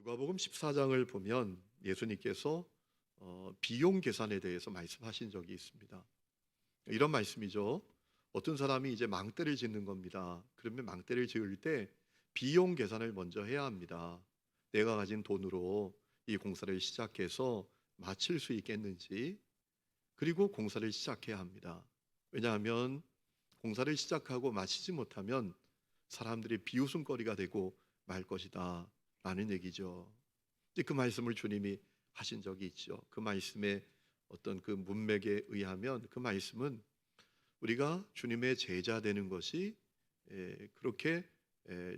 누가복음 14장을 보면 예수님께서 비용 계산에 대해서 말씀하신 적이 있습니다. 이런 말씀이죠. 어떤 사람이 이제 망대를 짓는 겁니다. 그러면 망대를 지을 때 비용 계산을 먼저 해야 합니다. 내가 가진 돈으로 이 공사를 시작해서 마칠 수 있겠는지, 그리고 공사를 시작해야 합니다. 왜냐하면 공사를 시작하고 마치지 못하면 사람들이 비웃음거리가 되고 말 것이다 라는 얘기죠. 이제 그 말씀을 주님이 하신 적이 있죠. 그 말씀의 어떤 그 문맥에 의하면 그 말씀은 우리가 주님의 제자 되는 것이 그렇게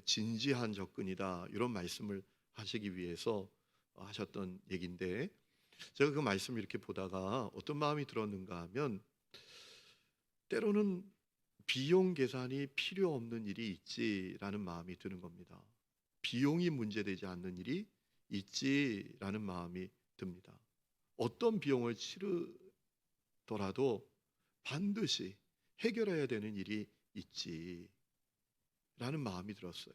진지한 접근이다, 이런 말씀을 하시기 위해서 하셨던 얘기인데, 제가 그 말씀을 이렇게 보다가 어떤 마음이 들었는가 하면, 때로는 비용 계산이 필요 없는 일이 있지라는 마음이 드는 겁니다. 비용이 문제되지 않는 일이 있지라는 마음이 듭니다. 어떤 비용을 치르더라도 반드시 해결해야 되는 일이 있지라는 마음이 들었어요.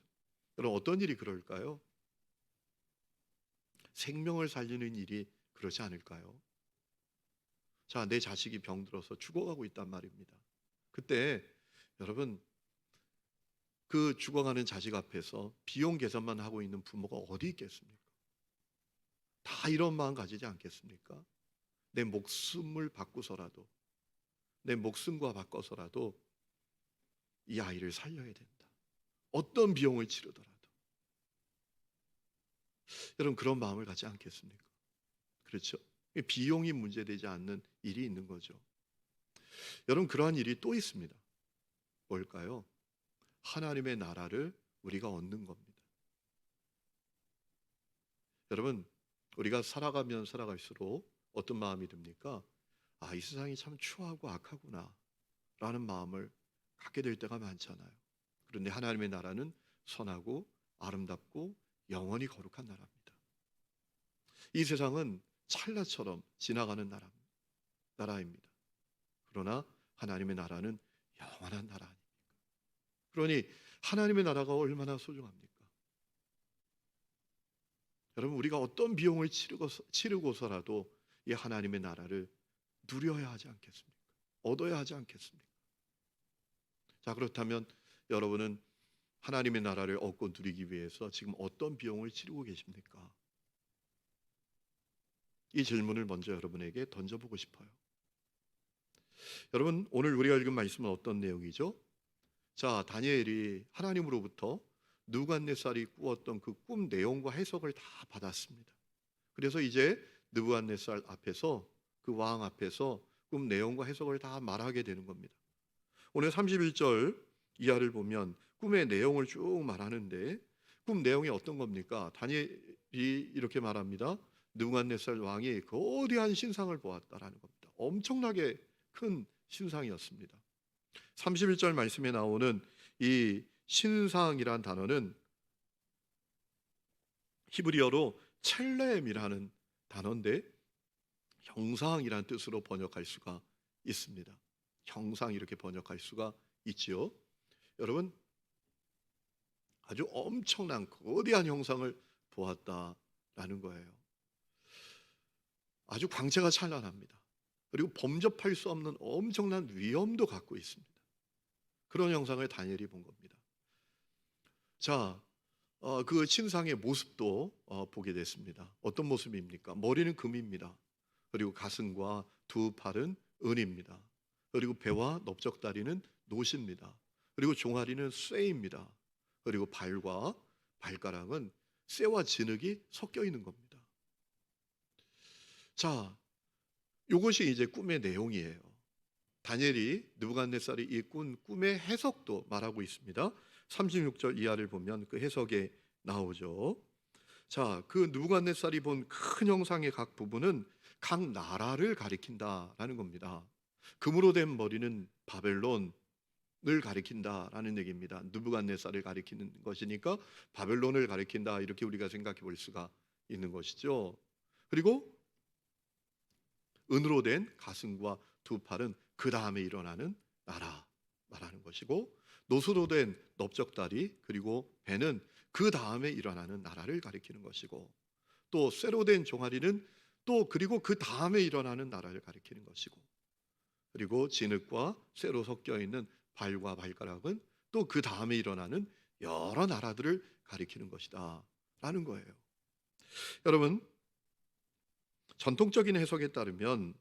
그럼 어떤 일이 그럴까요? 생명을 살리는 일이 그렇지 않을까요? 자, 내 자식이 병들어서 죽어가고 있단 말입니다. 그때 여러분, 그 죽어가는 자식 앞에서 비용 계산만 하고 있는 부모가 어디 있겠습니까? 다 이런 마음 가지지 않겠습니까? 내 목숨을 바꾸서라도, 내 목숨과 바꿔서라도 이 아이를 살려야 된다. 어떤 비용을 치르더라도. 여러분, 그런 마음을 갖지 않겠습니까? 그렇죠? 비용이 문제되지 않는 일이 있는 거죠. 여러분, 그러한 일이 또 있습니다. 뭘까요? 하나님의 나라를 우리가 얻는 겁니다. 여러분, 우리가 살아가면 살아갈수록 어떤 마음이 듭니까? 아, 이 세상이 참 추하고 악하구나 라는 마음을 갖게 될 때가 많잖아요. 그런데 하나님의 나라는 선하고 아름답고 영원히 거룩한 나라입니다. 이 세상은 찰나처럼 지나가는 나라입니다. 그러나 하나님의 나라는 영원한 나라 아닙니까? 그러니 하나님의 나라가 얼마나 소중합니까? 여러분, 우리가 어떤 비용을 치르고서라도 이 하나님의 나라를 누려야 하지 않겠습니까? 얻어야 하지 않겠습니까? 자, 그렇다면 여러분은 하나님의 나라를 얻고 누리기 위해서 지금 어떤 비용을 치르고 계십니까? 이 질문을 먼저 여러분에게 던져보고 싶어요. 여러분, 오늘 우리가 읽은 말씀은 어떤 내용이죠? 자, 다니엘이 하나님으로부터 느부갓네살이 꾸었던 그 꿈 내용과 해석을 다 받았습니다. 그래서 이제 느부갓네살 앞에서, 그 왕 앞에서 꿈 내용과 해석을 다 말하게 되는 겁니다. 오늘 31절 이하를 보면 꿈의 내용을 쭉 말하는데, 꿈 내용이 어떤 겁니까? 다니엘이 이렇게 말합니다. 느부갓네살 왕이 거대한 신상을 보았다라는 겁니다. 엄청나게 큰 신상이었습니다. 31절 말씀에 나오는 이 신상이란 단어는 히브리어로 첼렘이라는 단어인데, 형상이란 뜻으로 번역할 수가 있습니다. 형상, 이렇게 번역할 수가 있지요. 여러분, 아주 엄청난 거대한 형상을 보았다라는 거예요. 아주 광채가 찬란합니다. 그리고 범접할 수 없는 엄청난 위엄도 갖고 있습니다. 그런 형상을 다니엘이 본 겁니다. 자, 그 신상의 모습도 보게 됐습니다. 어떤 모습입니까? 머리는 금입니다. 그리고 가슴과 두 팔은 은입니다. 그리고 배와 넓적다리는 노십니다. 그리고 종아리는 쇠입니다. 그리고 발과 발가락은 쇠와 진흙이 섞여 있는 겁니다. 자, 이것이 이제 꿈의 내용이에요. 다니엘이, 느부갓네살이 이 꾼 꿈의 해석도 말하고 있습니다. 36절 이하를 보면 그 해석에 나오죠. 자, 그 느부갓네살이 본 큰 형상의 각 부분은 각 나라를 가리킨다라는 겁니다. 금으로 된 머리는 바벨론을 가리킨다라는 얘기입니다. 느부갓네살을 가리키는 것이니까 바벨론을 가리킨다, 이렇게 우리가 생각해 볼 수가 있는 것이죠. 그리고 은으로 된 가슴과 두 팔은 그 다음에 일어나는 나라 말하는 것이고, 노수로 된 넓적다리, 그리고 배는 그 다음에 일어나는 나라를 가리키는 것이고, 또 쇠로 된 종아리는 또 그리고 그 다음에 일어나는 나라를 가리키는 것이고, 그리고 진흙과 쇠로 섞여 있는 발과 발가락은 또 그 다음에 일어나는 여러 나라들을 가리키는 것이다 라는 거예요. 여러분, 전통적인 해석에 따르면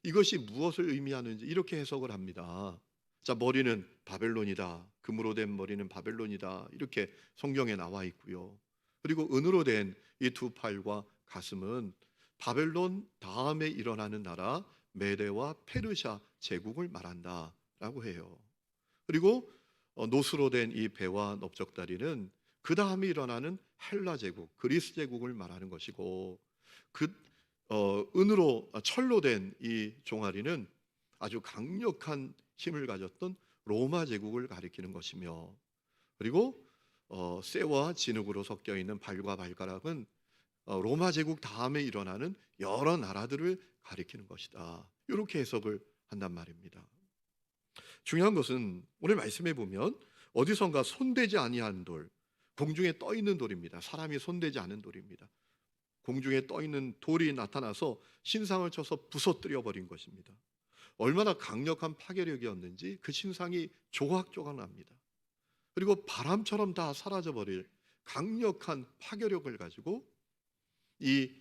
이것이 무엇을 의미하는지 이렇게 해석을 합니다. 자, 머리는 바벨론이다. 금으로 된 머리는 바벨론이다. 이렇게 성경에 나와 있고요. 그리고 은으로 된 이 두 팔과 가슴은 바벨론 다음에 일어나는 나라 메대와 페르시아 제국을 말한다라고 해요. 그리고 노수로 된 이 배와 넓적다리는 그 다음에 일어나는 헬라 제국, 그리스 제국을 말하는 것이고, 그 철로 된 이 종아리는 아주 강력한 힘을 가졌던 로마 제국을 가리키는 것이며, 그리고 쇠와 진흙으로 섞여 있는 발과 발가락은 로마 제국 다음에 일어나는 여러 나라들을 가리키는 것이다. 이렇게 해석을 한단 말입니다. 중요한 것은 오늘 말씀해 보면 어디선가 손대지 아니한 돌, 공중에 떠 있는 돌입니다. 사람이 손대지 않은 돌입니다. 공중에 떠 있는 돌이 나타나서 신상을 쳐서 부서뜨려 버린 것입니다. 얼마나 강력한 파괴력이었는지 그 신상이 조각조각 납니다. 그리고 바람처럼 다 사라져 버릴 강력한 파괴력을 가지고 이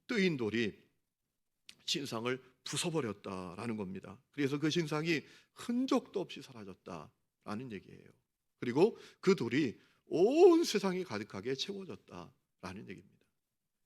뜨인 돌이 신상을 부숴버렸다라는 겁니다. 그래서 그 신상이 흔적도 없이 사라졌다라는 얘기예요. 그리고 그 돌이 온 세상이 가득하게 채워졌다라는 얘기입니다.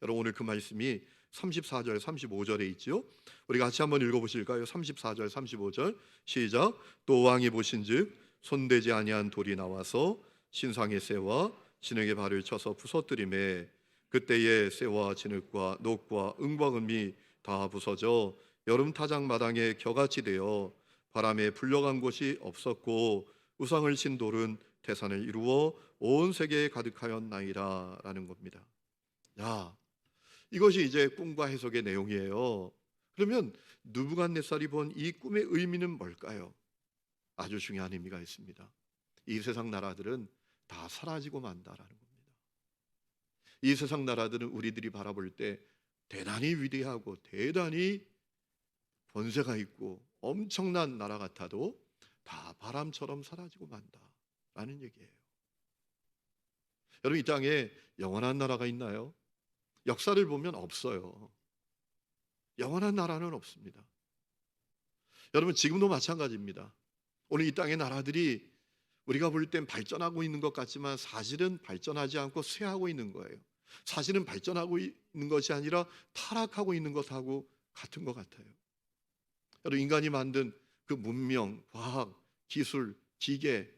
여러분, 오늘 그 말씀이 34절 35절에 있지요. 우리 같이 한번 읽어보실까요? 34절 35절 시작. 또 왕이 보신즉 손대지 아니한 돌이 나와서 신상의 쇠와 진흙의 발을 쳐서 부서뜨리매 그때에 쇠와 진흙과 녹과 은과 금이 다 부서져 여름 타작 마당에 겨같이 되어 바람에 불려간 곳이 없었고 우상을 친 돌은 태산을 이루어 온 세계에 가득하였나이다 라는 겁니다. 야, 이것이 이제 꿈과 해석의 내용이에요. 그러면 느부갓네살이 본 이 꿈의 의미는 뭘까요? 아주 중요한 의미가 있습니다. 이 세상 나라들은 다 사라지고 만다라는 겁니다. 이 세상 나라들은 우리들이 바라볼 때 대단히 위대하고 대단히 번세가 있고 엄청난 나라 같아도 다 바람처럼 사라지고 만다라는 얘기예요. 여러분, 이 땅에 영원한 나라가 있나요? 역사를 보면 없어요. 영원한 나라는 없습니다. 여러분, 지금도 마찬가지입니다. 오늘 이 땅의 나라들이 우리가 볼 땐 발전하고 있는 것 같지만 사실은 발전하지 않고 쇠하고 있는 거예요. 사실은 발전하고 있는 것이 아니라 타락하고 있는 것하고 같은 것 같아요. 여러분, 인간이 만든 그 문명, 과학, 기술, 기계,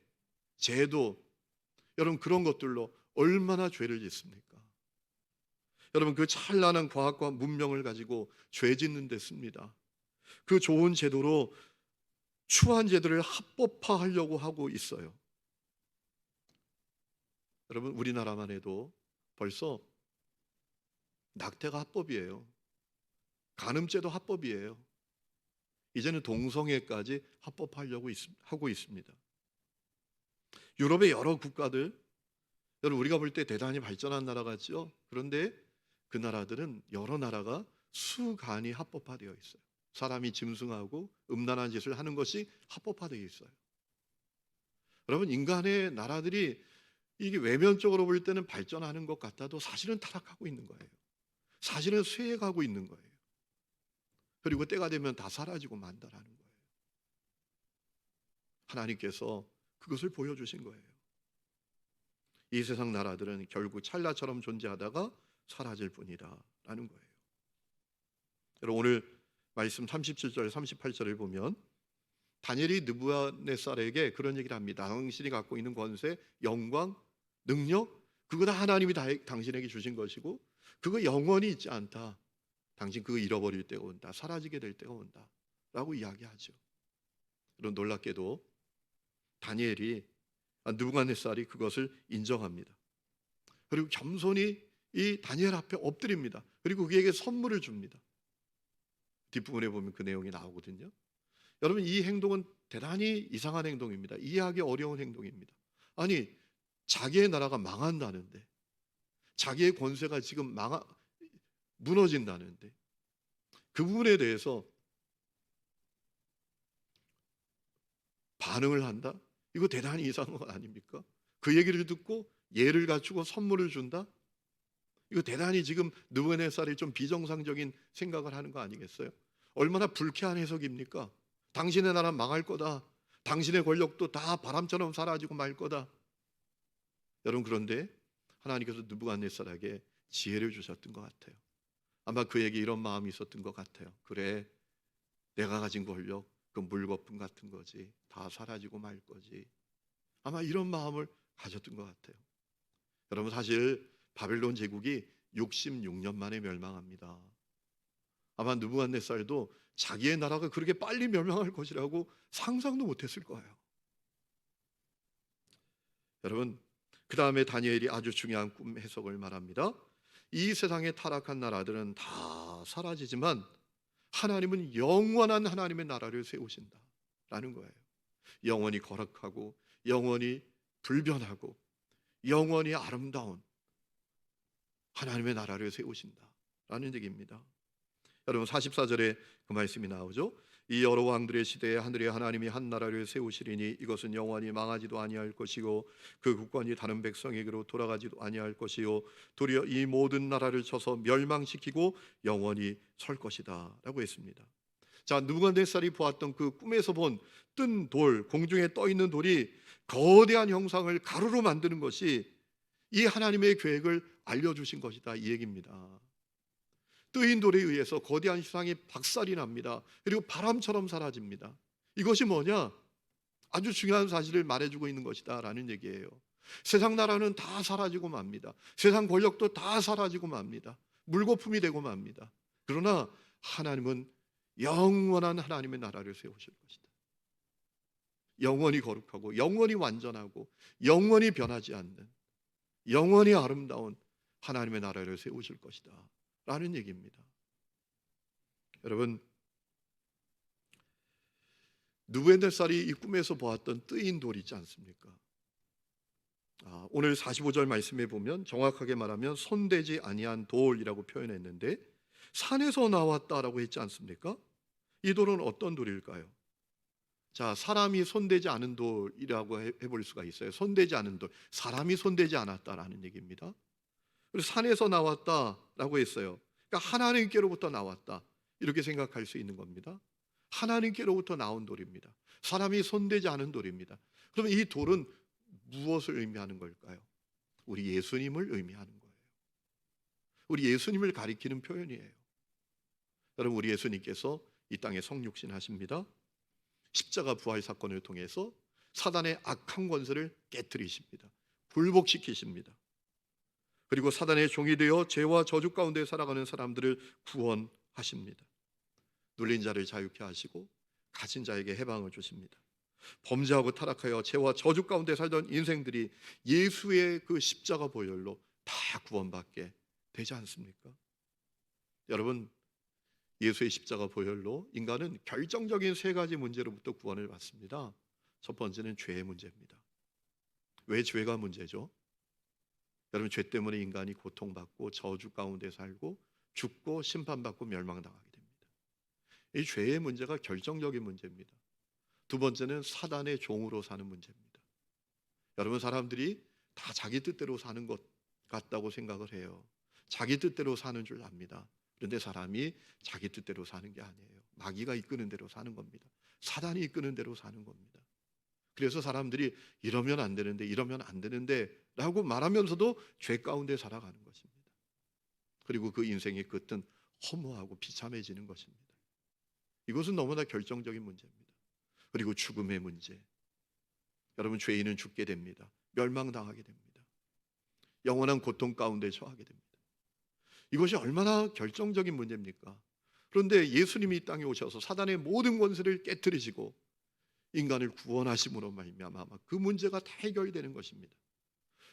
제도, 여러분 그런 것들로 얼마나 죄를 짓습니까? 여러분, 그 찬란한 과학과 문명을 가지고 죄 짓는 데 씁니다. 그 좋은 제도로 추한 제도를 합법화하려고 하고 있어요. 여러분, 우리나라만 해도 벌써 낙태가 합법이에요. 간음죄도 합법이에요. 이제는 동성애까지 합법화하려고 하고 있습니다. 유럽의 여러 국가들, 여러분 우리가 볼 때 대단히 발전한 나라 같죠? 그런데 그 나라들은 여러 나라가 수간이 합법화되어 있어요. 사람이 짐승하고 음란한 짓을 하는 것이 합법화되어 있어요. 여러분, 인간의 나라들이 이게 외면적으로 볼 때는 발전하는 것 같아도 사실은 타락하고 있는 거예요. 사실은 쇠해가고 있는 거예요. 그리고 때가 되면 다 사라지고 만다라는 거예요. 하나님께서 그것을 보여주신 거예요. 이 세상 나라들은 결국 찰나처럼 존재하다가 사라질 뿐이다 라는 거예요. 여러분, 오늘 말씀 37절 38절을 보면 다니엘이 느부갓네살에게 그런 얘기를 합니다. 당신이 갖고 있는 권세, 영광, 능력, 그거 다 하나님이 당신에게 주신 것이고 그거 영원히 있지 않다. 당신 그거 잃어버릴 때가 온다. 사라지게 될 때가 온다 라고 이야기하죠. 그런 놀랍게도 다니엘이 느부갓네살이 그것을 인정합니다. 그리고 겸손히 이 다니엘 앞에 엎드립니다. 그리고 그에게 선물을 줍니다. 뒷부분에 보면 그 내용이 나오거든요. 여러분, 이 행동은 대단히 이상한 행동입니다. 이해하기 어려운 행동입니다. 아니, 자기의 나라가 망한다는데, 자기의 권세가 지금 무너진다는데, 그 부분에 대해서 반응을 한다? 이거 대단히 이상한 것 아닙니까? 그 얘기를 듣고 예를 갖추고 선물을 준다? 이거 대단히 지금 느부갓네살이 좀 비정상적인 생각을 하는 거 아니겠어요? 얼마나 불쾌한 해석입니까? 당신의 나라 망할 거다. 당신의 권력도 다 바람처럼 사라지고 말 거다. 여러분, 그런데 하나님께서 느부갓네살에게 지혜를 주셨던 것 같아요. 아마 그에게 이런 마음이 있었던 것 같아요. 그래, 내가 가진 권력 그 물거품 같은 거지. 다 사라지고 말 거지. 아마 이런 마음을 가졌던 것 같아요. 여러분, 사실 바벨론 제국이 66년 만에 멸망합니다. 아마 느부갓네살도 자기의 나라가 그렇게 빨리 멸망할 것이라고 상상도 못했을 거예요. 여러분, 그 다음에 다니엘이 아주 중요한 꿈 해석을 말합니다. 이 세상의 타락한 나라들은 다 사라지지만 하나님은 영원한 하나님의 나라를 세우신다라는 거예요. 영원히 거룩하고 영원히 불변하고 영원히 아름다운 하나님의 나라를 세우신다라는 얘기입니다. 여러분, 44절에 그 말씀이 나오죠. 이 여러 왕들의 시대에 하늘의 하나님이 한 나라를 세우시리니 이것은 영원히 망하지도 아니할 것이고 그 국권이 다른 백성에게로 돌아가지도 아니할 것이요 도리어 이 모든 나라를 쳐서 멸망시키고 영원히 설 것이다 라고 했습니다. 자, 느부갓네살이 보았던 그 꿈에서 본 뜬 돌, 공중에 떠 있는 돌이 거대한 형상을 가루로 만드는 것이 이 하나님의 계획을 알려주신 것이다, 이 얘기입니다. 뜨인 돌에 의해서 거대한 희상이 박살이 납니다. 그리고 바람처럼 사라집니다. 이것이 뭐냐? 아주 중요한 사실을 말해주고 있는 것이다 라는 얘기예요. 세상 나라는 다 사라지고 맙니다. 세상 권력도 다 사라지고 맙니다. 물거품이 되고 맙니다. 그러나 하나님은 영원한 하나님의 나라를 세우실 것이다. 영원히 거룩하고 영원히 완전하고 영원히 변하지 않는 영원히 아름다운 하나님의 나라를 세우실 것이다 라는 얘기입니다. 여러분, 느부갓네살이 이 꿈에서 보았던 뜨인 돌이 있지 않습니까? 오늘 45절 말씀에 보면 정확하게 말하면 손대지 아니한 돌이라고 표현했는데 산에서 나왔다라고 했지 않습니까? 이 돌은 어떤 돌일까요? 자, 사람이 손대지 않은 돌이라고 해볼 수가 있어요. 손대지 않은 돌, 사람이 손대지 않았다라는 얘기입니다. 그리고 산에서 나왔다라고 했어요. 그러니까 하나님께로부터 나왔다, 이렇게 생각할 수 있는 겁니다. 하나님께로부터 나온 돌입니다. 사람이 손대지 않은 돌입니다. 그러면 이 돌은 무엇을 의미하는 걸까요? 우리 예수님을 의미하는 거예요. 우리 예수님을 가리키는 표현이에요. 여러분, 우리 예수님께서 이 땅에 성육신 하십니다. 십자가 부활 사건을 통해서 사단의 악한 권세를 깨뜨리십니다. 굴복시키십니다. 그리고 사단의 종이 되어 죄와 저주 가운데 살아가는 사람들을 구원하십니다. 눌린 자를 자유케 하시고 가진 자에게 해방을 주십니다. 범죄하고 타락하여 죄와 저주 가운데 살던 인생들이 예수의 그 십자가 보혈로 다 구원받게 되지 않습니까? 여러분, 예수의 십자가 보혈로 인간은 결정적인 세 가지 문제로부터 구원을 받습니다. 첫 번째는 죄의 문제입니다. 왜 죄가 문제죠? 여러분, 죄 때문에 인간이 고통받고 저주 가운데 살고 죽고 심판받고 멸망당하게 됩니다. 이 죄의 문제가 결정적인 문제입니다. 두 번째는 사단의 종으로 사는 문제입니다. 여러분, 사람들이 다 자기 뜻대로 사는 것 같다고 생각을 해요. 자기 뜻대로 사는 줄 압니다. 그런데 사람이 자기 뜻대로 사는 게 아니에요. 마귀가 이끄는 대로 사는 겁니다. 사단이 이끄는 대로 사는 겁니다. 그래서 사람들이 이러면 안 되는데 이러면 안 되는데 라고 말하면서도 죄 가운데 살아가는 것입니다. 그리고 그 인생의 끝은 허무하고 비참해지는 것입니다. 이것은 너무나 결정적인 문제입니다. 그리고 죽음의 문제. 여러분, 죄인은 죽게 됩니다. 멸망당하게 됩니다. 영원한 고통 가운데 처하게 됩니다. 이것이 얼마나 결정적인 문제입니까? 그런데 예수님이 이 땅에 오셔서 사단의 모든 권세를 깨뜨리시고 인간을 구원하심으로 말미암아 그 문제가 다 해결되는 것입니다.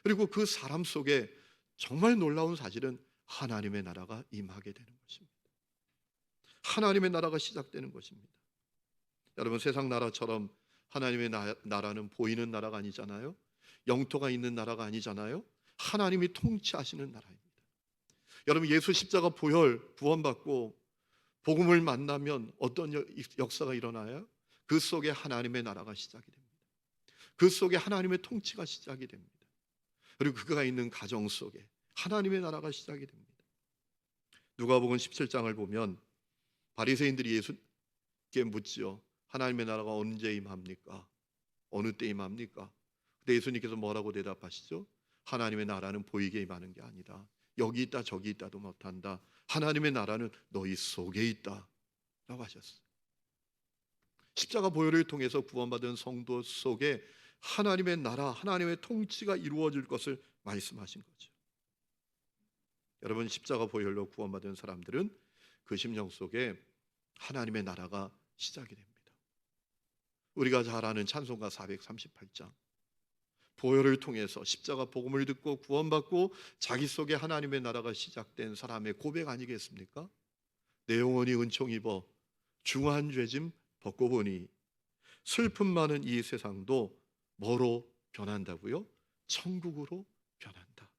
그리고 그 사람 속에 정말 놀라운 사실은 하나님의 나라가 임하게 되는 것입니다. 하나님의 나라가 시작되는 것입니다. 여러분, 세상 나라처럼 하나님의 나라는 보이는 나라가 아니잖아요. 영토가 있는 나라가 아니잖아요. 하나님이 통치하시는 나라입니다. 여러분, 예수 십자가 보혈 구원받고 복음을 만나면 어떤 역사가 일어나요? 그 속에 하나님의 나라가 시작이 됩니다. 그 속에 하나님의 통치가 시작이 됩니다. 그리고 그가 있는 가정 속에 하나님의 나라가 시작이 됩니다. 누가복음 17장을 보면 바리새인들이 예수께 묻지요. 하나님의 나라가 언제 임합니까? 어느 때 임합니까? 근데 예수님께서 뭐라고 대답하시죠? 하나님의 나라는 보이게 임하는 게 아니다. 여기 있다 저기 있다도 못한다. 하나님의 나라는 너희 속에 있다 라고 하셨어요. 십자가 보혈을 통해서 구원받은 성도 속에 하나님의 나라, 하나님의 통치가 이루어질 것을 말씀하신 거죠. 여러분, 십자가 보혈로 구원받은 사람들은 그 심령 속에 하나님의 나라가 시작이 됩니다. 우리가 잘 아는 찬송가 438장, 보혈을 통해서 십자가 복음을 듣고 구원받고 자기 속에 하나님의 나라가 시작된 사람의 고백 아니겠습니까? 내 영혼이 은총 입어 중한 죄짐 벗고 보니 슬픔 많은 이 세상도 뭐로 변한다고요? 천국으로 변한다.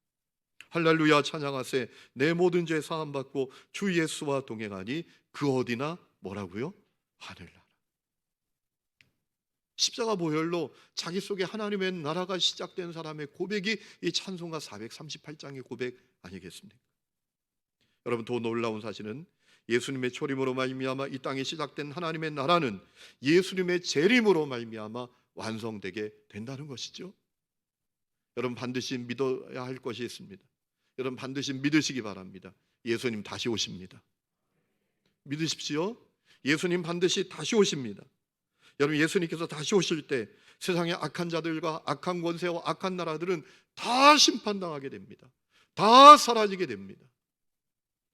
할렐루야 찬양하세. 내 모든 죄 사함 받고 주 예수와 동행하니 그 어디나 뭐라고요? 하늘나라. 십자가 보혈로 자기 속에 하나님의 나라가 시작된 사람의 고백이 이 찬송가 438장의 고백 아니겠습니까? 여러분, 더 놀라운 사실은 예수님의 초림으로 말미암아 이 땅에 시작된 하나님의 나라는 예수님의 재림으로 말미암아 완성되게 된다는 것이죠. 여러분, 반드시 믿어야 할 것이 있습니다. 여러분, 반드시 믿으시기 바랍니다. 예수님 다시 오십니다. 믿으십시오. 예수님 반드시 다시 오십니다. 여러분, 예수님께서 다시 오실 때 세상의 악한 자들과 악한 권세와 악한 나라들은 다 심판당하게 됩니다. 다 사라지게 됩니다.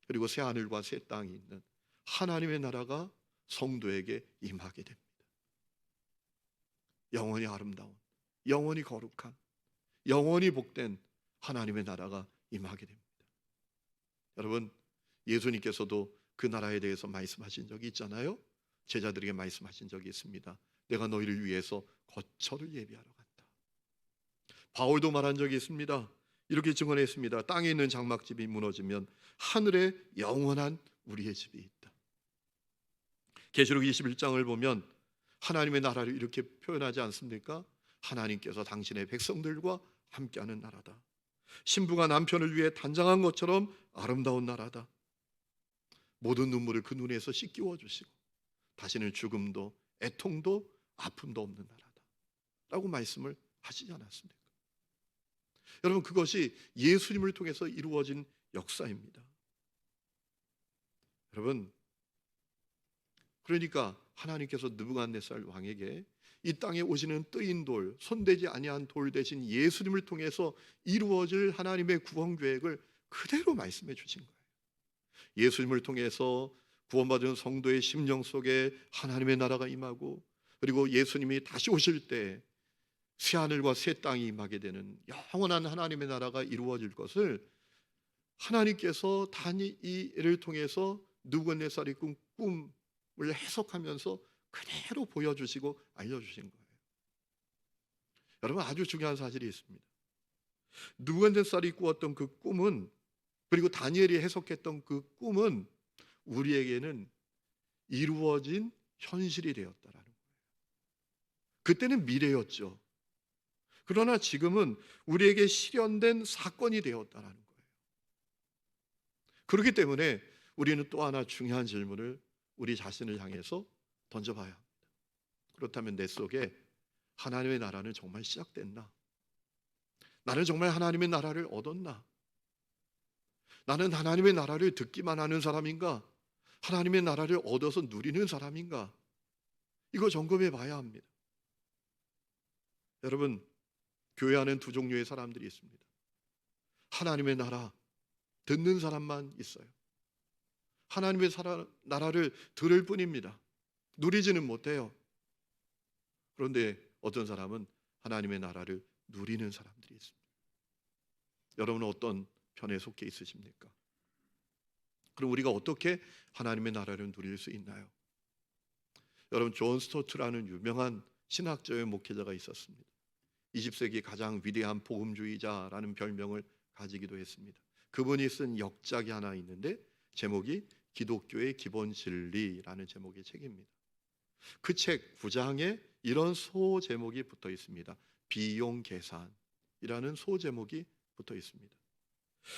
그리고 새 하늘과 새 땅이 있는 하나님의 나라가 성도에게 임하게 됩니다. 영원히 아름다운, 영원히 거룩한, 영원히 복된 하나님의 나라가 임하게 됩니다. 여러분, 예수님께서도 그 나라에 대해서 말씀하신 적이 있잖아요. 제자들에게 말씀하신 적이 있습니다. 내가 너희를 위해서 거처를 예비하러 간다. 바울도 말한 적이 있습니다. 이렇게 증언했습니다. 땅에 있는 장막집이 무너지면 하늘에 영원한 우리의 집이 있다. 계시록 21장을 보면 하나님의 나라를 이렇게 표현하지 않습니까? 하나님께서 당신의 백성들과 함께하는 나라다. 신부가 남편을 위해 단장한 것처럼 아름다운 나라다. 모든 눈물을 그 눈에서 씻기워 주시고 다시는 죽음도 애통도 아픔도 없는 나라다 라고 말씀을 하시지 않았습니까? 여러분, 그것이 예수님을 통해서 이루어진 역사입니다. 여러분, 그러니까 하나님께서 느부갓네살 왕에게 이 땅에 오시는 뜨인 돌, 손대지 아니한 돌 대신 예수님을 통해서 이루어질 하나님의 구원 계획을 그대로 말씀해 주신 거예요. 예수님을 통해서 구원받은 성도의 심령 속에 하나님의 나라가 임하고, 그리고 예수님이 다시 오실 때 새 하늘과 새 땅이 임하게 되는 영원한 하나님의 나라가 이루어질 것을 하나님께서 다니엘을 통해서 느부갓네살이 꾼 꿈을 해석하면서 그대로 보여주시고 알려주신 거예요. 여러분, 아주 중요한 사실이 있습니다. 느부갓네살이 꾸었던 그 꿈은, 그리고 다니엘이 해석했던 그 꿈은 우리에게는 이루어진 현실이 되었다라는 거예요. 그때는 미래였죠. 그러나 지금은 우리에게 실현된 사건이 되었다라는 거예요. 그렇기 때문에 우리는 또 하나 중요한 질문을 우리 자신을 향해서 던져봐야 합니다. 그렇다면 내 속에 하나님의 나라는 정말 시작됐나? 나는 정말 하나님의 나라를 얻었나? 나는 하나님의 나라를 듣기만 하는 사람인가? 하나님의 나라를 얻어서 누리는 사람인가? 이거 점검해 봐야 합니다. 여러분, 교회 안에는 두 종류의 사람들이 있습니다. 하나님의 나라 듣는 사람만 있어요. 하나님의 나라를 들을 뿐입니다. 누리지는 못해요. 그런데 어떤 사람은 하나님의 나라를 누리는 사람들이 있습니다. 여러분은 어떤 편에 속해 있으십니까? 그럼 우리가 어떻게 하나님의 나라를 누릴 수 있나요? 여러분, 존 스토트라는 유명한 신학자의 목회자가 있었습니다. 20세기 가장 위대한 복음주의자라는 별명을 가지기도 했습니다. 그분이 쓴 역작이 하나 있는데 제목이 기독교의 기본 진리라는 제목의 책입니다. 그 책 9장에 이런 소제목이 붙어 있습니다. 비용 계산이라는 소제목이 붙어 있습니다.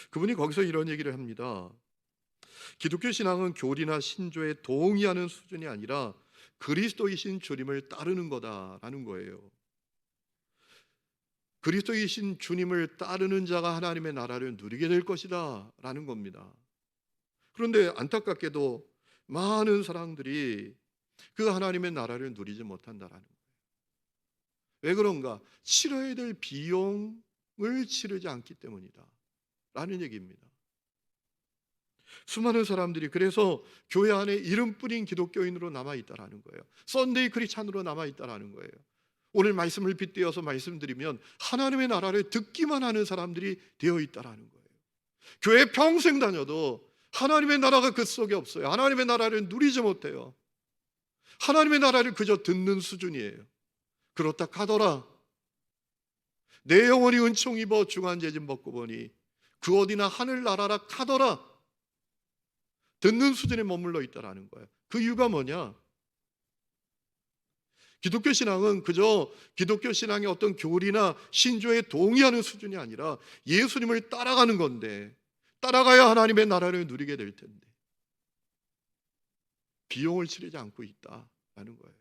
그분이 거기서 이런 얘기를 합니다. 기독교 신앙은 교리나 신조에 동의하는 수준이 아니라 그리스도이신 주님을 따르는 거다라는 거예요. 그리스도이신 주님을 따르는 자가 하나님의 나라를 누리게 될 것이다 라는 겁니다. 그런데 안타깝게도 많은 사람들이 그 하나님의 나라를 누리지 못한다라는 거예요. 왜 그런가? 치러야 될 비용을 치르지 않기 때문이다 라는 얘기입니다. 수많은 사람들이 그래서 교회 안에 이름뿐인 기독교인으로 남아있다라는 거예요. 썬데이 크리스찬으로 남아있다라는 거예요. 오늘 말씀을 빗대어서 말씀드리면 하나님의 나라를 듣기만 하는 사람들이 되어 있다라는 거예요. 교회 평생 다녀도 하나님의 나라가 그 속에 없어요. 하나님의 나라를 누리지 못해요. 하나님의 나라를 그저 듣는 수준이에요. 그렇다 하더라 내 영혼이 은총 입어 중한 재짐 벗고 보니 그 어디나 하늘나라라 하더라 듣는 수준에 머물러 있다라는 거예요. 그 이유가 뭐냐? 기독교 신앙은 그저 기독교 신앙의 어떤 교리나 신조에 동의하는 수준이 아니라 예수님을 따라가는 건데, 따라가야 하나님의 나라를 누리게 될 텐데 비용을 치르지 않고 있다라는 거예요.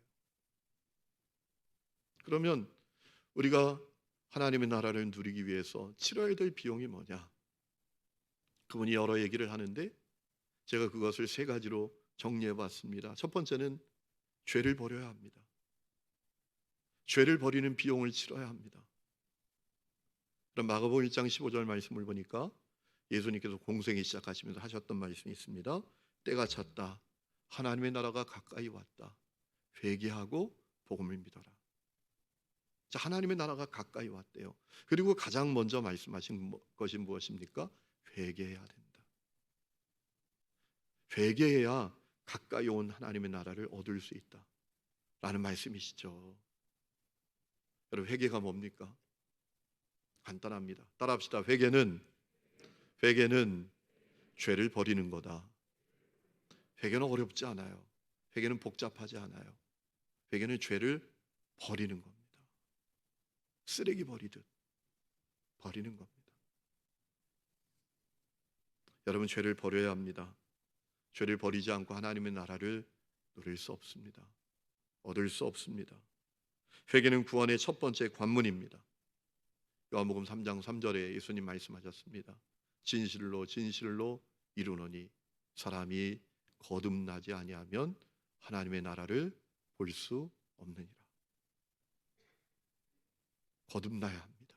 그러면 우리가 하나님의 나라를 누리기 위해서 치러야 될 비용이 뭐냐? 그분이 여러 얘기를 하는데 제가 그것을 세 가지로 정리해 봤습니다. 첫 번째는 죄를 버려야 합니다. 죄를 버리는 비용을 치러야 합니다. 그럼 마가복음 1장 15절 말씀을 보니까 예수님께서 공생이 시작하시면서 하셨던 말씀이 있습니다. 때가 찼다. 하나님의 나라가 가까이 왔다. 회개하고 복음을 믿어라. 자, 하나님의 나라가 가까이 왔대요. 그리고 가장 먼저 말씀하신 것이 무엇입니까? 회개해야 된다. 회개해야 가까이 온 하나님의 나라를 얻을 수 있다 라는 말씀이시죠. 여러분, 회개가 뭡니까? 간단합니다. 따라합시다. 회개는 죄를 버리는 거다. 회개는 어렵지 않아요. 회개는 복잡하지 않아요. 회개는 죄를 버리는 겁니다. 쓰레기 버리듯 버리는 겁니다. 여러분, 죄를 버려야 합니다. 죄를 버리지 않고 하나님의 나라를 누릴 수 없습니다. 얻을 수 없습니다. 회개는 구원의 첫 번째 관문입니다. 요한복음 3장 3절에 예수님 말씀하셨습니다. 진실로 진실로 이루노니 사람이 거듭나지 아니하면 하나님의 나라를 볼 수 없느니라. 거듭나야 합니다.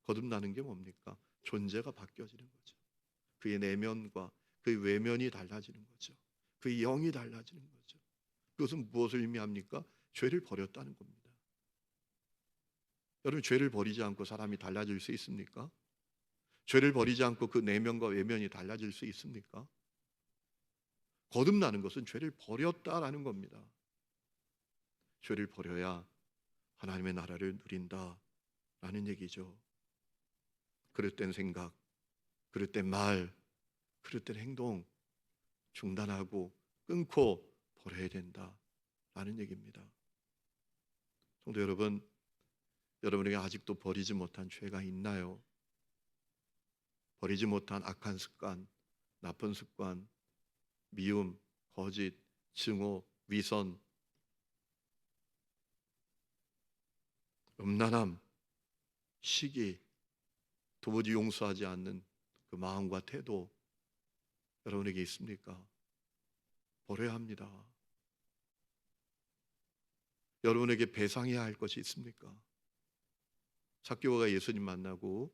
거듭나는 게 뭡니까? 존재가 바뀌어지는 거죠. 그의 내면과 그의 외면이 달라지는 거죠. 그의 영이 달라지는 거죠. 그것은 무엇을 의미합니까? 죄를 버렸다는 겁니다. 여러분, 죄를 버리지 않고 사람이 달라질 수 있습니까? 죄를 버리지 않고 그 내면과 외면이 달라질 수 있습니까? 거듭나는 것은 죄를 버렸다라는 겁니다. 죄를 버려야 하나님의 나라를 누린다라는 얘기죠. 그릇된 생각, 그릇된 말, 그릇된 행동 중단하고 끊고 버려야 된다라는 얘기입니다. 성도 여러분, 여러분에게 아직도 버리지 못한 죄가 있나요? 버리지 못한 악한 습관, 나쁜 습관, 미움, 거짓, 증오, 위선, 음란함, 시기, 도무지 용서하지 않는 그 마음과 태도 여러분에게 있습니까? 버려야 합니다. 여러분에게 배상해야 할 것이 있습니까? 삭개오가 예수님 만나고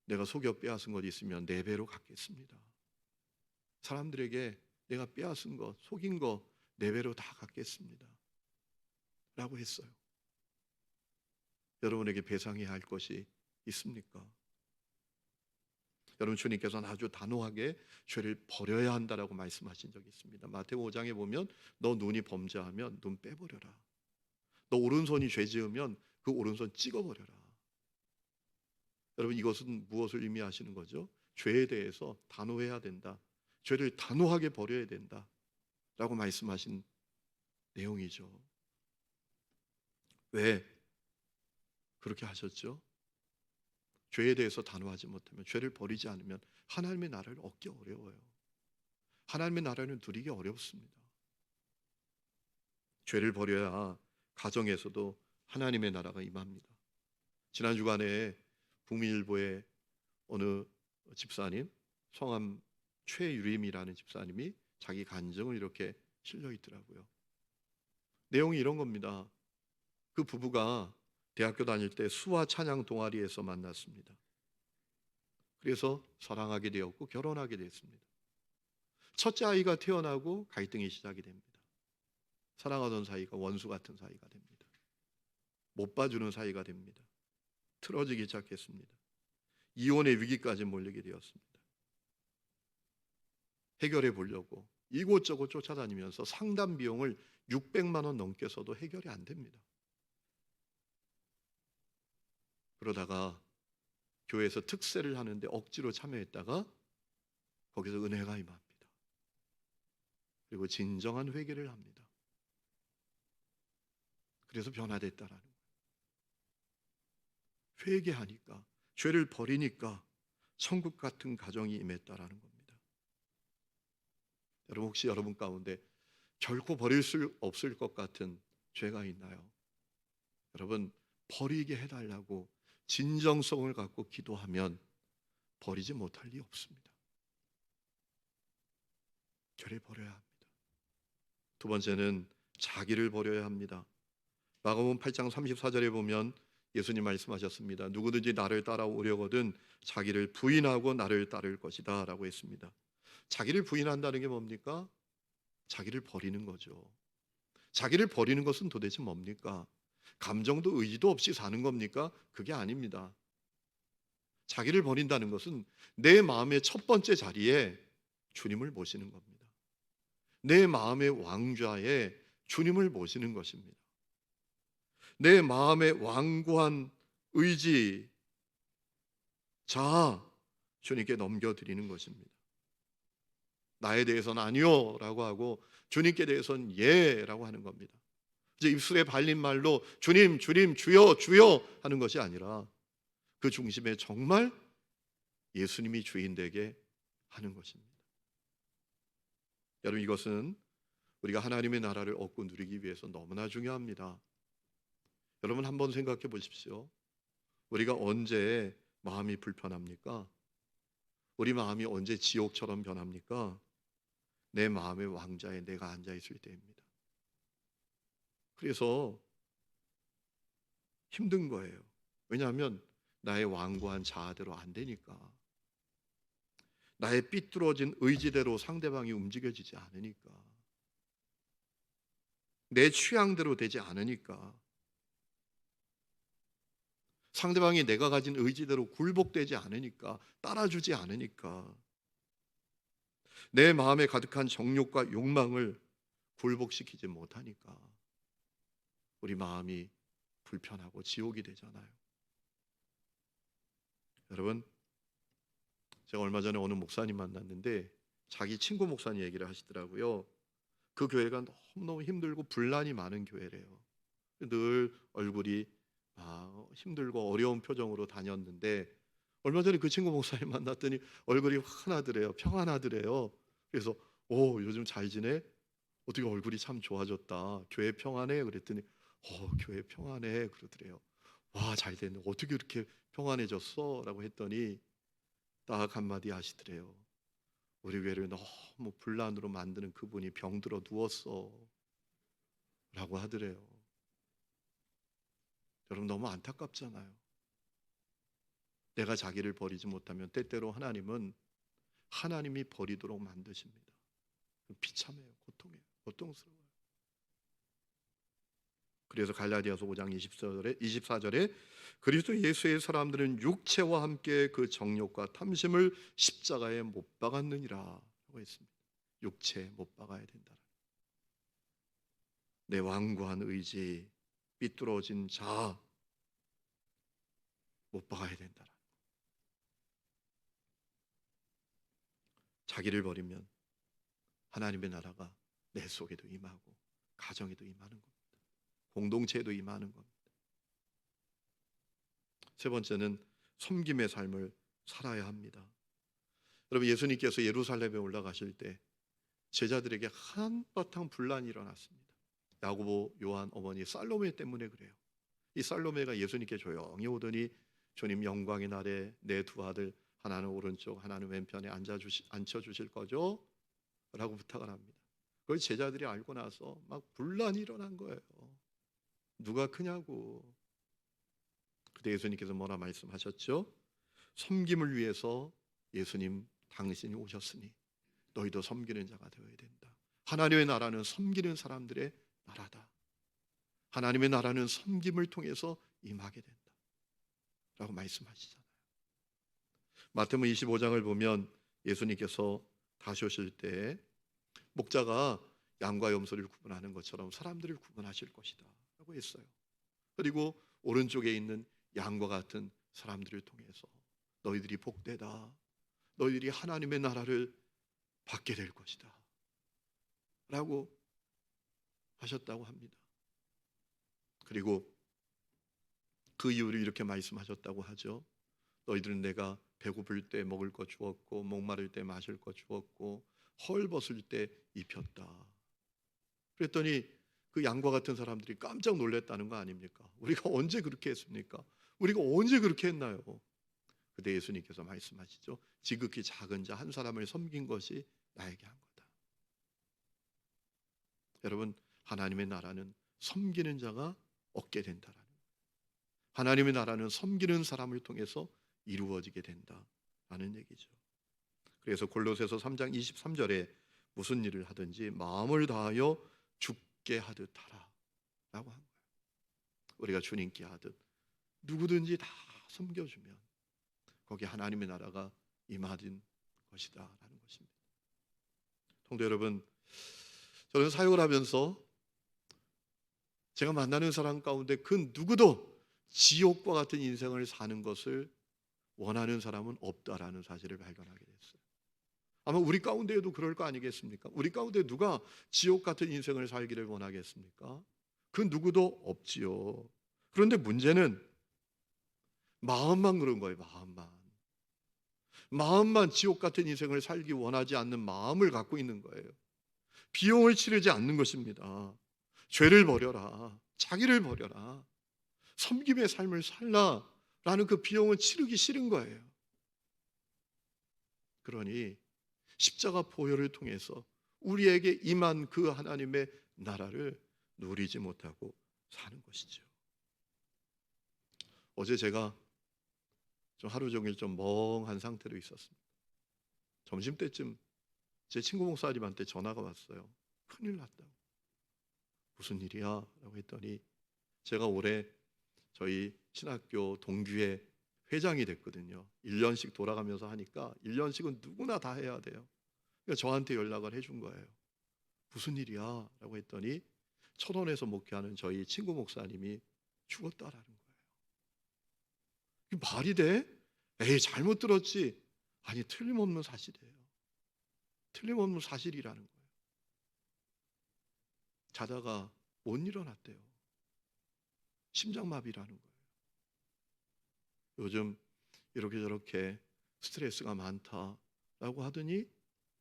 내가 속여 빼앗은 것 있으면 4배로 갚겠습니다. 사람들에게 내가 빼앗은 것, 속인 것 4배로 다 갚겠습니다 라고 했어요. 여러분에게 배상해야 할 것이 있습니까? 여러분, 주님께서는 아주 단호하게 죄를 버려야 한다라고 말씀하신 적이 있습니다. 마태복음 5장에 보면 너 눈이 범죄하면 눈 빼버려라. 너 오른손이 죄 지으면 그 오른손 찍어버려라. 여러분, 이것은 무엇을 의미하시는 거죠? 죄에 대해서 단호해야 된다. 죄를 단호하게 버려야 된다. 라고 말씀하신 내용이죠. 왜 그렇게 하셨죠? 죄에 대해서 단호하지 못하면, 죄를 버리지 않으면 하나님의 나라를 얻기 어려워요. 하나님의 나라는 누리기 어렵습니다. 죄를 버려야 가정에서도 하나님의 나라가 임합니다. 지난 주간에 북미일보의 어느 집사님, 성함 최유림이라는 집사님이 자기 간증을 이렇게 실려 있더라고요. 내용이 이런 겁니다. 그 부부가 대학교 다닐 때 수화 찬양 동아리에서 만났습니다. 그래서 사랑하게 되었고 결혼하게 됐습니다. 첫째 아이가 태어나고 갈등이 시작이 됩니다. 사랑하던 사이가 원수 같은 사이가 됩니다. 못 봐주는 사이가 됩니다. 틀어지기 시작했습니다. 이혼의 위기까지 몰리게 되었습니다. 해결해 보려고 이곳저곳 쫓아다니면서 상담 비용을 600만 원 넘게 써도 해결이 안 됩니다. 그러다가 교회에서 특세를 하는데 억지로 참여했다가 거기서 은혜가 임합니다. 그리고 진정한 회개를 합니다. 그래서 변화됐다라는 거예요. 회개하니까, 죄를 버리니까 천국 같은 가정이 임했다라는 겁니다. 여러분, 혹시 여러분 가운데 결코 버릴 수 없을 것 같은 죄가 있나요? 여러분, 버리게 해달라고 진정성을 갖고 기도하면 버리지 못할 리 없습니다. 죄를 버려야 합니다. 두 번째는 자기를 버려야 합니다. 마가복음 8장 34절에 보면 예수님 말씀하셨습니다. 누구든지 나를 따라오려거든 자기를 부인하고 나를 따를 것이다 라고 했습니다. 자기를 부인한다는 게 뭡니까? 자기를 버리는 거죠. 자기를 버리는 것은 도대체 뭡니까? 감정도 의지도 없이 사는 겁니까? 그게 아닙니다. 자기를 버린다는 것은 내 마음의 첫 번째 자리에 주님을 모시는 겁니다. 내 마음의 왕좌에 주님을 모시는 것입니다. 내 마음의 완고한 의지, 자아, 주님께 넘겨드리는 것입니다. 나에 대해서는 아니요 라고 하고 주님께 대해서는 예 라고 하는 겁니다. 이제 입술에 발린 말로 주님, 주님, 주여, 주여 하는 것이 아니라 그 중심에 정말 예수님이 주인 되게 하는 것입니다. 여러분, 이것은 우리가 하나님의 나라를 얻고 누리기 위해서 너무나 중요합니다. 여러분, 한번 생각해 보십시오. 우리가 언제 마음이 불편합니까? 우리 마음이 언제 지옥처럼 변합니까? 내 마음의 왕좌에 내가 앉아 있을 때입니다. 그래서 힘든 거예요. 왜냐하면 나의 완고한 자아대로 안 되니까. 나의 삐뚤어진 의지대로 상대방이 움직여지지 않으니까. 내 취향대로 되지 않으니까. 상대방이 내가 가진 의지대로 굴복되지 않으니까, 따라주지 않으니까, 내 마음에 가득한 정욕과 욕망을 굴복시키지 못하니까 우리 마음이 불편하고 지옥이 되잖아요. 여러분, 제가 얼마 전에 어느 목사님 만났는데 자기 친구 목사님 얘기를 하시더라고요. 그 교회가 너무너무 힘들고 분란이 많은 교회래요. 늘 얼굴이 힘들고 어려운 표정으로 다녔는데 얼마 전에 그 친구 목사님 만났더니 얼굴이 환하더래요. 평안하더래요. 그래서 요즘 잘 지내? 어떻게 얼굴이 참 좋아졌다. 교회 평안해? 그랬더니 교회 평안해 그러더래요. 와, 잘 됐네. 어떻게 이렇게 평안해졌어? 라고 했더니 딱 한마디 하시더래요. 우리 교회를 너무 분란으로 만드는 그분이 병들어 누웠어 라고 하더래요. 여러분, 너무 안타깝잖아요. 내가 자기를 버리지 못하면 때때로 하나님은 하나님이 버리도록 만드십니다. 비참해요. 고통해요. 고통스러워요. 그래서 갈라디아서 5장 24절에 그리스도 예수의 사람들은 육체와 함께 그 정욕과 탐심을 십자가에 못 박았느니라 라고 했습니다. 육체에 못 박아야 된다. 내 완고한 의지, 삐뚤어진 자아, 못 박아야 된다. 자기를 버리면 하나님의 나라가 내 속에도 임하고 가정에도 임하는 겁니다. 공동체에도 임하는 겁니다. 세 번째는 섬김의 삶을 살아야 합니다. 여러분, 예수님께서 예루살렘에 올라가실 때 제자들에게 한바탕 분란이 일어났습니다. 야고보, 요한 어머니 살로메 때문에 그래요. 이 살로메가 예수님께 조용히 오더니 주님 영광의 날에 내 두 아들 하나는 오른쪽 하나는 왼편에 앉혀주실 거죠? 라고 부탁을 합니다. 그걸 제자들이 알고 나서 막 분란이 일어난 거예요. 누가 크냐고. 그때 예수님께서 뭐라 말씀하셨죠? 섬김을 위해서 예수님 당신이 오셨으니 너희도 섬기는 자가 되어야 된다. 하나님의 나라는 섬기는 사람들의 나라다. 하나님의 나라는 섬김을 통해서 임하게 된다 라고 말씀하시잖아요. 마태복음 25장을 보면 예수님께서 다시 오실 때 목자가 양과 염소를 구분하는 것처럼 사람들을 구분하실 것이다 라고 했어요. 그리고 오른쪽에 있는 양과 같은 사람들을 통해서 너희들이 복되다, 너희들이 하나님의 나라를 받게 될 것이다 라고 하셨다고 합니다. 그리고 그 이유를 이렇게 말씀하셨다고 하죠. 너희들은 내가 배고플 때 먹을 것 주었고 목마를 때 마실 것 주었고 헐벗을 때 입혔다. 그랬더니 그 양과 같은 사람들이 깜짝 놀랐다는 거 아닙니까? 우리가 언제 그렇게 했습니까? 우리가 언제 그렇게 했나요? 그때 예수님께서 말씀하시죠. 지극히 작은 자 한 사람을 섬긴 것이 나에게 한 거다. 여러분, 하나님의 나라는 섬기는 자가 얻게 된다라는 거예요. 하나님의 나라는 섬기는 사람을 통해서 이루어지게 된다라는 얘기죠. 그래서 골로새서 3장 23절에 무슨 일을 하든지 마음을 다하여 주께 하듯 하라 라고 한 거예요. 우리가 주님께 하듯 누구든지 다 섬겨주면 거기 하나님의 나라가 임하는 것이다 라는 것입니다. 성도 여러분, 저는 사역을 하면서 제가 만나는 사람 가운데 그 누구도 지옥과 같은 인생을 사는 것을 원하는 사람은 없다라는 사실을 발견하게 됐어요. 아마 우리 가운데에도 그럴 거 아니겠습니까? 우리 가운데 누가 지옥 같은 인생을 살기를 원하겠습니까? 그 누구도 없지요. 그런데 문제는 마음만 그런 거예요. 마음만 지옥 같은 인생을 살기 원하지 않는 마음을 갖고 있는 거예요. 비용을 치르지 않는 것입니다. 죄를 버려라, 자기를 버려라, 섬김의 삶을 살라라는 그 비용을 치르기 싫은 거예요. 그러니 십자가 보혈을 통해서 우리에게 임한 그 하나님의 나라를 누리지 못하고 사는 것이죠. 어제 제가 좀 하루 종일 좀 멍한 상태로 있었습니다. 점심때쯤 제 친구 목사님한테 전화가 왔어요. 큰일 났다고. 무슨 일이야? 라고 했더니 제가 올해 저희 신학교 동규회 회장이 됐거든요. 1년씩 돌아가면서 하니까 1년씩은 누구나 다 해야 돼요. 그러니까 저한테 연락을 해준 거예요. 무슨 일이야? 라고 했더니 천원에서 목회하는 저희 친구 목사님이 죽었다라는 거예요. 이게 말이 돼? 에이, 잘못 들었지. 아니, 틀림없는 사실이에요. 틀림없는 사실이라는 거예요. 자다가 못 일어났대요. 심장마비라는 거예요. 요즘 이렇게 저렇게 스트레스가 많다라고 하더니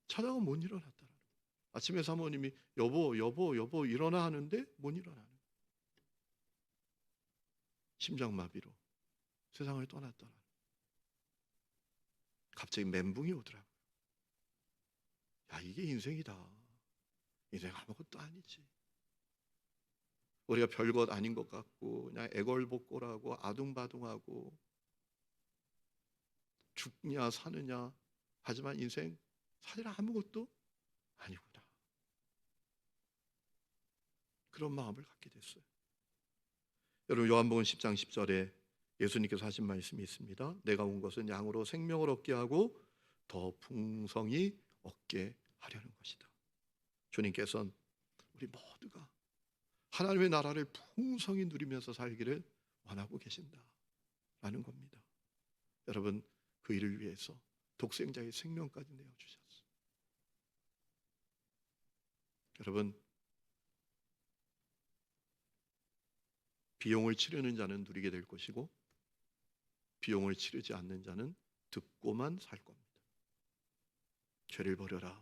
자다가 못 일어났다라는 거예요. 아침에 사모님이 여보 일어나 하는데 못 일어나는 거예요. 심장마비로 세상을 떠났더라. 갑자기 멘붕이 오더라고요. 야, 이게 인생이다. 인생 아무것도 아니지. 우리가 별것 아닌 것 같고 그냥 애걸복걸하고 아둥바둥하고 죽냐 사느냐 하지만 인생 사실 아무것도 아니구나. 그런 마음을 갖게 됐어요. 여러분, 요한복음 10장 10절에 예수님께서 하신 말씀이 있습니다. 내가 온 것은 양으로 생명을 얻게 하고 더 풍성히 얻게 하려는 것이다. 주님께서는 우리 모두가 하나님의 나라를 풍성히 누리면서 살기를 원하고 계신다라는 겁니다. 여러분, 그 일을 위해서 독생자의 생명까지 내어주셨어요. 여러분, 비용을 치르는 자는 누리게 될 것이고 비용을 치르지 않는 자는 듣고만 살 겁니다. 죄를 버려라,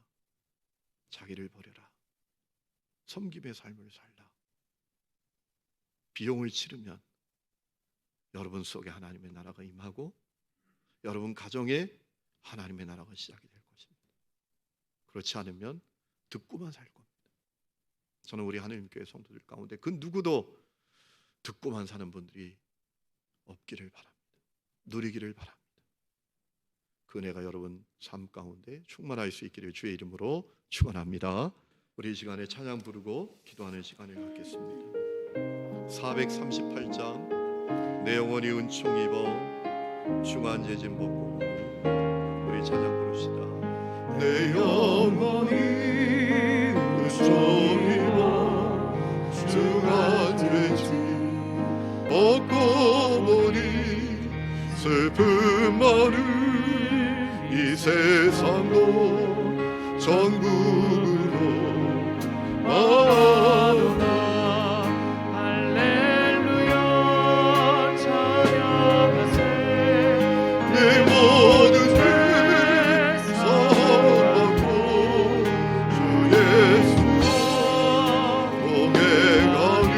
자기를 버려라, 섬김의 삶을 살라. 비용을 치르면 여러분 속에 하나님의 나라가 임하고 여러분 가정에 하나님의 나라가 시작이 될 것입니다. 그렇지 않으면 듣고만 살 겁니다. 저는 우리 하나님교회 성도들 가운데 그 누구도 듣고만 사는 분들이 없기를 바랍니다. 누리기를 바랍니다. 그 은혜가 여러분 삶 가운데 충만할 수 있기를 주의 이름으로 축원합니다. 우리 이 시간에 찬양 부르고 기도하는 시간을 갖겠습니다. 438장 내 영혼이 은총 입어 중한 재짐 벗고 우리 찬양 부릅시다. 내 영혼이 은총 입어 중한 재짐 벗고 보니 슬픈 마음 이 세상도 전국으로 오나 할렐루야 찬양하세 내 모든 죄 사함받고 주 예수와 동행하니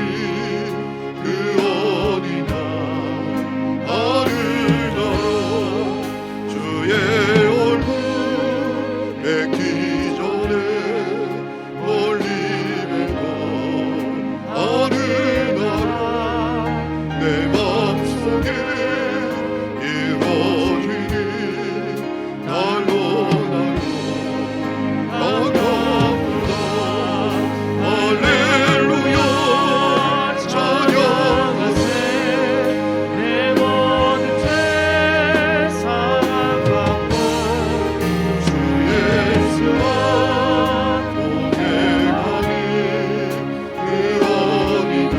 그 어디나 나를 따라 주의 얼굴 뵙기 전에 멀리 뵙고 하늘나라 내 맘속에 이루어지니 날로 반갑구나. 할렐루야 찬양하세 내 모든 죄 사함받고 주 예수와 동행하니 그 어디나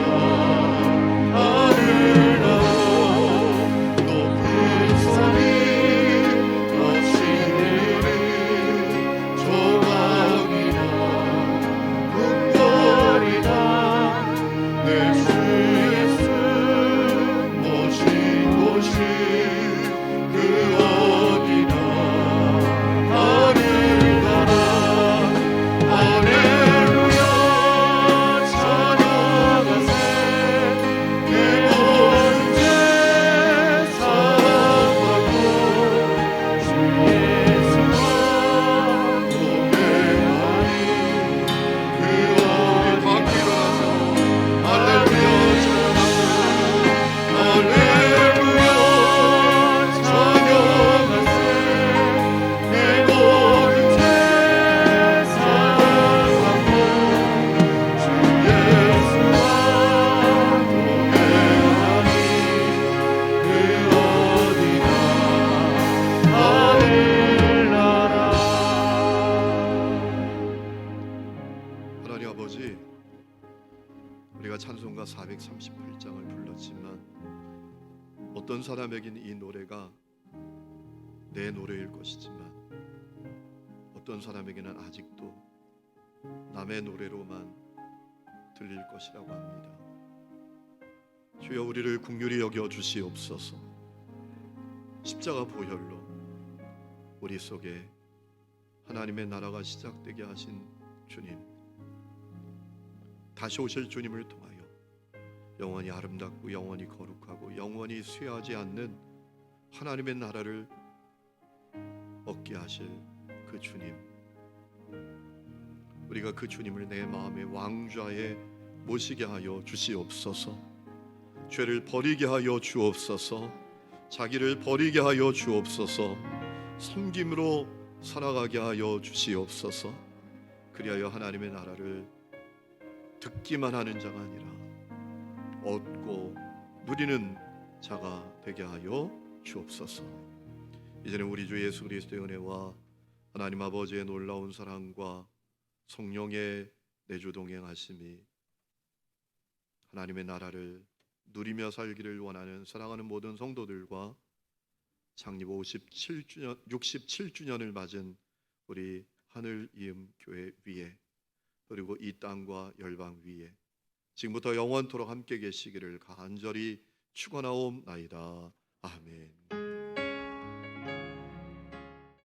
하늘나라 높은 산이 거친 길이 조망이나 궁궐이다 내 주 예수 모신 곳이 그 어디나 하늘나라 할렐루야 찬양하세 내 모든 죄 사함받고 주 예수와 동행하니 그 어디 밖에 일어나서 할렐루야 찬양하세 할렐루야 찬양하세 내 모든 죄 사함받고 주 예수와 동행하니 그 어디나 하늘나라. 하나님 아버지, 우리가 찬송가 438장을 불렀지만 어떤 사람에게는 이 노래가 내 노래일 것이지만 어떤 사람에게는 아직도 남의 노래로만 들릴 것이라고 합니다. 주여 우리를 긍휼히 여겨 주시옵소서. 십자가 보혈로 우리 속에 하나님의 나라가 시작되게 하신 주님, 다시 오실 주님을 통하여 영원히 아름답고 영원히 거룩하고 영원히 쇠하지 않는 하나님의 나라를 얻게 하실 그 주님, 우리가 그 주님을 내 마음의 왕좌에 모시게 하여 주시옵소서. 죄를 버리게 하여 주옵소서. 자기를 버리게 하여 주옵소서. 섬김으로 살아가게 하여 주시옵소서. 그리하여 하나님의 나라를 듣기만 하는 자가 아니라 얻고 누리는 자가 되게 하여 주옵소서. 이제는 우리 주 예수 그리스도의 은혜와 하나님 아버지의 놀라운 사랑과 성령의 내주 동행하심이 하나님의 나라를 누리며 살기를 원하는 사랑하는 모든 성도들과 창립 67주년을 맞은 우리 하늘 이음 교회 위에, 그리고 이 땅과 열방 위에 지금부터 영원토록 함께 계시기를 간절히 축원하옵나이다. 아멘.